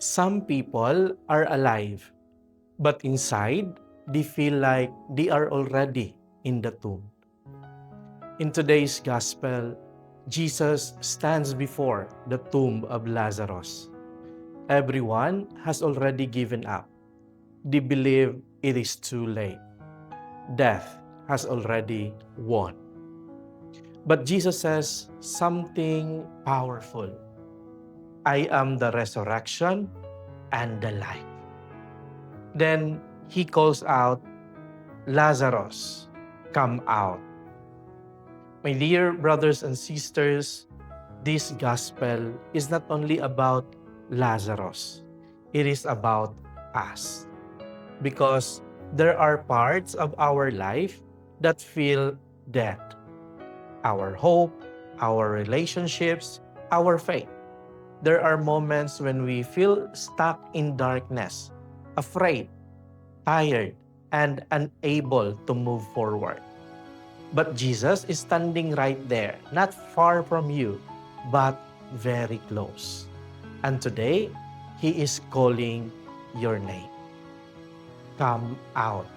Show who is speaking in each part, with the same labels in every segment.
Speaker 1: Some people are alive, but inside, they feel like they are already in the tomb. In today's gospel, Jesus stands before the tomb of Lazarus. Everyone has already given up. They believe it is too late. Death has already won. But Jesus says something powerful. I am the resurrection and the life. Then he calls out, Lazarus, come out. My dear brothers and sisters, this gospel is not only about Lazarus, it is about us. Because there are parts of our life that feel dead. Our hope, our relationships, our faith. There are moments when we feel stuck in darkness, afraid, tired, and unable to move forward. But Jesus is standing right there, not far from you, but very close. And today, He is calling your name. Come out.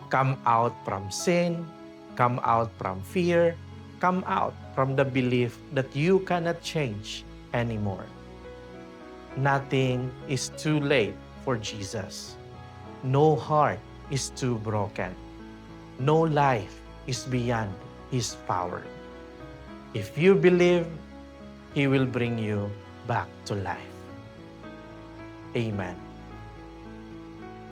Speaker 1: Come out from sin. Come out from fear. Come out from the belief that you cannot change anymore. Nothing is too late for Jesus. No heart is too broken. No life is beyond His power. If you believe, He will bring you back to life. Amen.